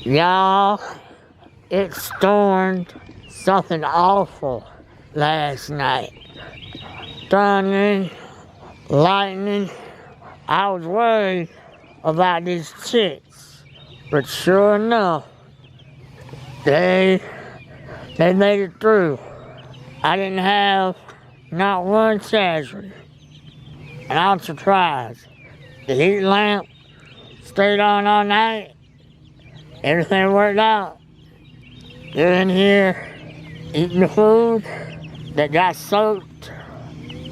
Y'all, it stormed something awful last night. Thunder, lightning. I was worried about these chicks, but sure enough, they made it through. I didn't have not one casualty, and I'm surprised. The heat lamp stayed on all night. Everything worked out. They're in here eating the food that got soaked,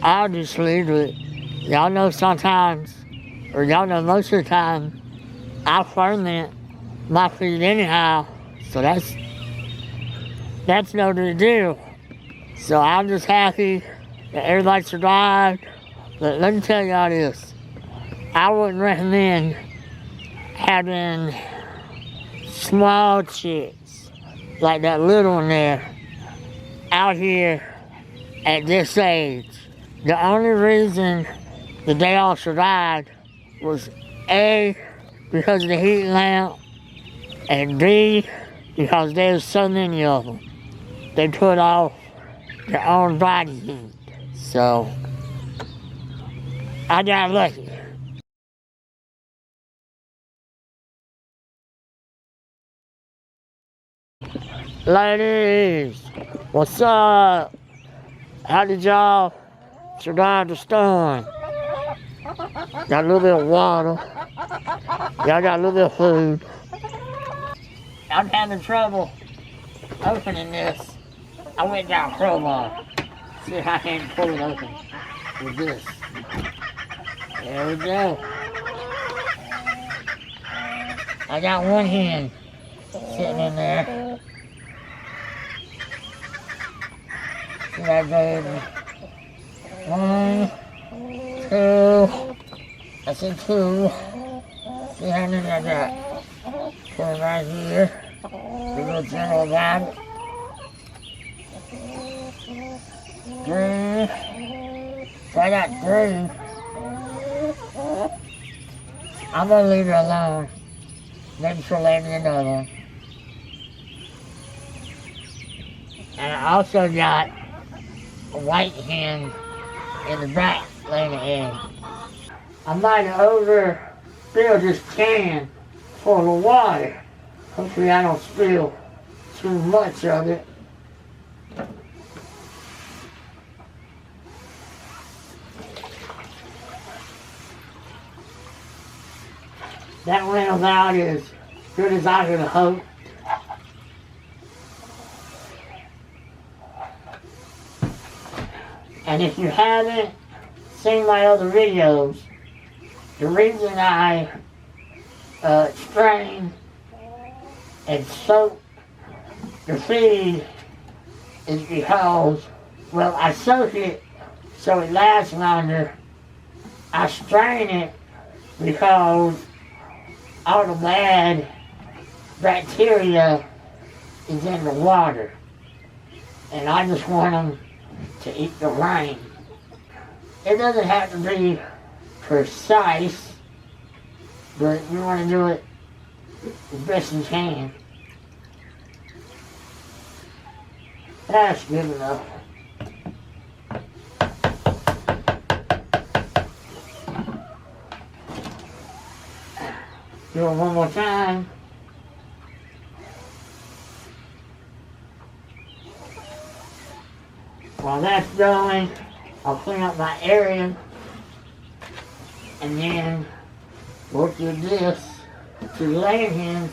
obviously, but y'all know sometimes, or y'all know most of the time, I ferment my food anyhow, so that's no big deal. So I'm just happy that everybody survived. But let me tell y'all this, I wouldn't recommend having small chicks like that little one there out here at this age. The only reason that they all survived was A, because of the heat lamp, and B, because there's so many of them. They put off their own body heat. So I got lucky. Ladies, what's up? How did y'all survive the storm? Got a little bit of water. Y'all got a little bit of food. I'm having trouble opening this. I went down crowbar. See if I can pull it open with this. There we go. I got one hand sitting in there. See that baby? 1, 2. I said 2. See how many I got? Put it right here. Be a little gentle about it. 3. So I got 3. I'm gonna leave her alone. Maybe she'll lay me another one. And I also got a white hen in the back laying an egg. I might have overfilled this can full of water. Hopefully I don't spill too much of it. That went about as good as I could have hoped. And if you haven't seen my other videos, the reason I strain and soak the feed is because, well, I soak it so it lasts longer. I strain it because all the bad bacteria is in the water. And I just want them to eat the rain. It doesn't have to be precise, but you want to do it as best you can. That's good enough. Do it one more time. While that's going, I'll clean up my area and then we'll do this to the laying hens.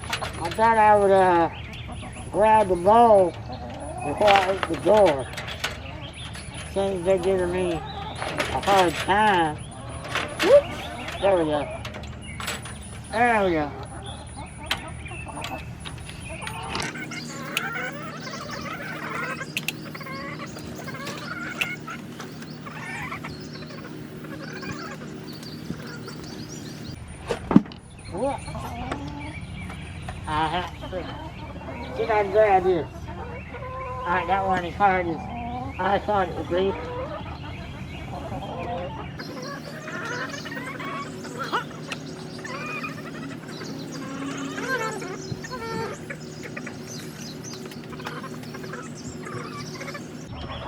I thought I would grab the bowl before I open the door. Seems they're giving me a hard time. Whoops! There we go. There we go. What? I have to see if I can grab this. Alright, that one is hard as I thought it would be.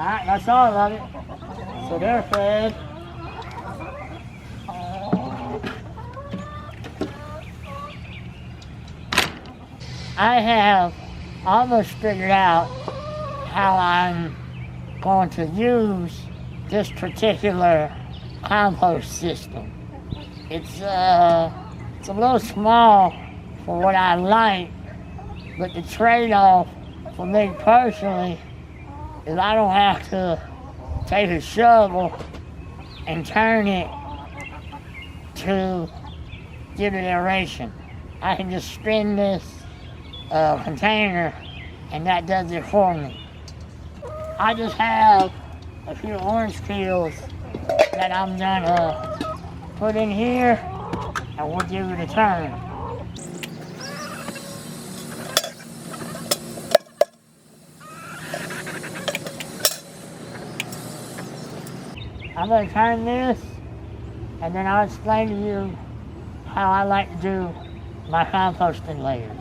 Alright, that's all of it. So they're fed. I have almost figured out how I'm going to use this particular compost system. It's a little small for what I like, but the trade-off for me personally is I don't have to take a shovel and turn it to give it aeration. I can just spin this container and that does it for me. I just have a few orange peels that I'm gonna put in here and we'll give it a turn. I'm gonna turn this and then I'll explain to you how I like to do my composting layers.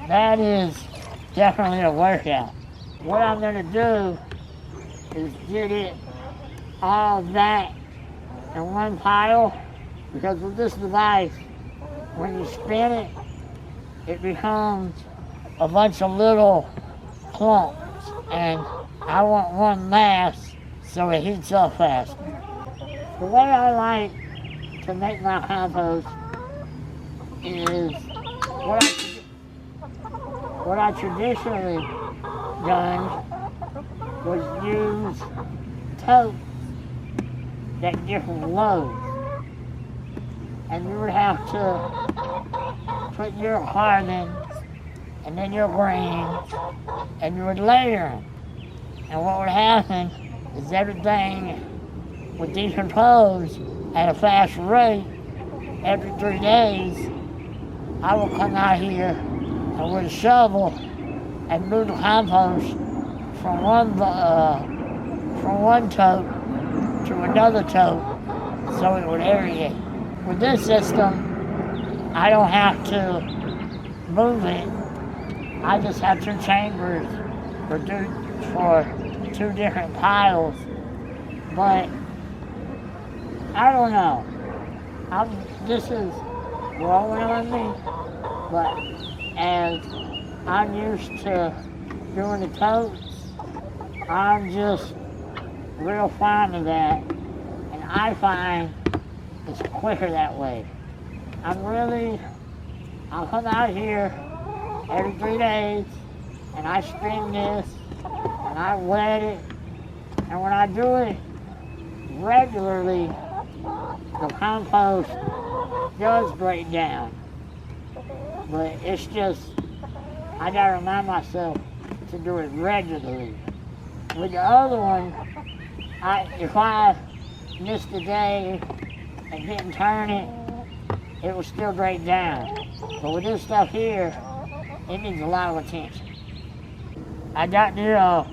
That is definitely a workout. What I'm gonna do is get it all that in one pile, because with this device, when you spin it, it becomes a bunch of little clumps, and I want one mass so it heats up faster. The way I like to make my compost is what I traditionally done was use totes that different loads. And you would have to put your hardens and then your grains and you would layer them. And what would happen is everything would decompose at a fast rate. Every 3 days, I would come out here and with a shovel and move the compost from one tote to another tote so it would aerate. With this system, I don't have to move it. I just have 2 chambers for 2 different piles. But I don't know. This is growing on me, but as I'm used to doing the totes, I'm just real fond of that, and I find it's quicker that way. I'll come out here every 3 days, and I spin this, and I wet it, and when I do it regularly, the compost does break down. But it's just, I gotta remind myself to do it regularly. With the other one, if I missed a day and didn't turn it, it will still break down. But with this stuff here, it needs a lot of attention. I got the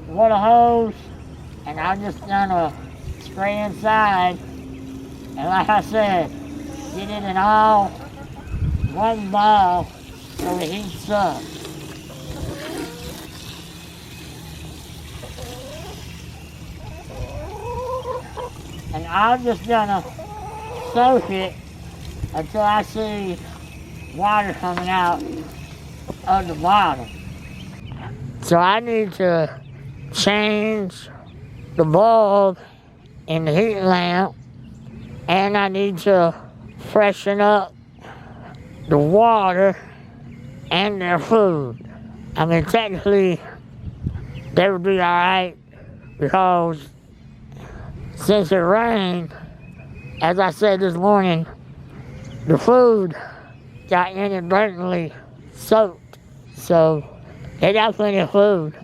water hose, and I'm just gonna spray inside. And like I said, get it in all one ball so it heats up. And I'm just gonna soak it until I see water coming out of the bottom. So I need to change the bulb in the heat lamp, and I need to freshen up the water and their food. I mean, technically, they would be all right because since it rained, as I said this morning, the food got inadvertently soaked. So they got plenty of food.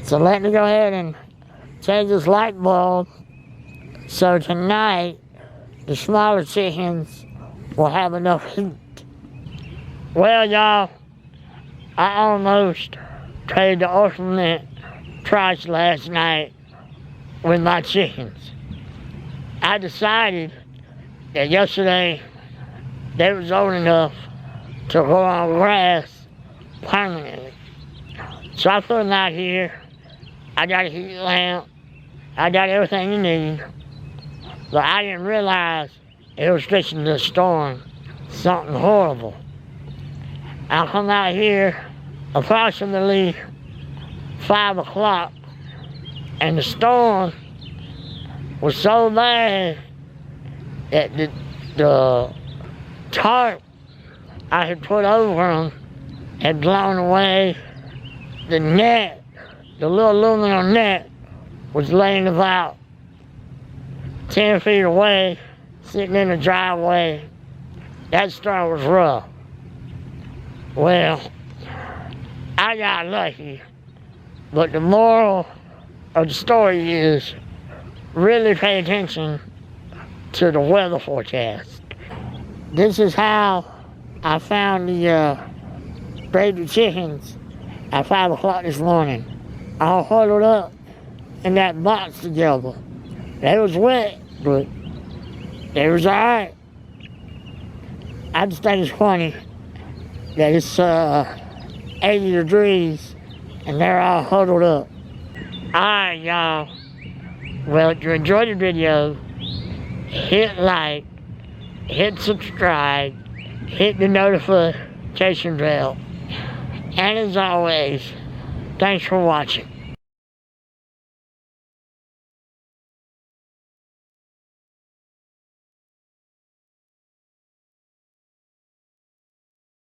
So let me go ahead and change this light bulb so tonight the smaller chickens will have enough heat. Well, y'all, I almost paid the ultimate price last night with my chickens. I decided that yesterday they was old enough to go on grass permanently. So I put them out here. I got a heat lamp. I got everything you need. But I didn't realize it was fixing to storm something horrible. I come out here approximately 5 o'clock, and the storm was so bad that the tarp I had put over them had blown away. The net, the little aluminum net, was laying about 10 feet away, sitting in the driveway. That storm was rough. Well, I got lucky, but the moral of the story is really pay attention to the weather forecast. This is how I found the baby chickens at 5 o'clock this morning, all huddled up in that box together. They was wet, but they was all right. I just think it's funny that it's 80 degrees and they're all huddled up. Alright, y'all. Well, if you enjoyed the video, hit like, hit subscribe, hit the notification bell. And as always, thanks for watching.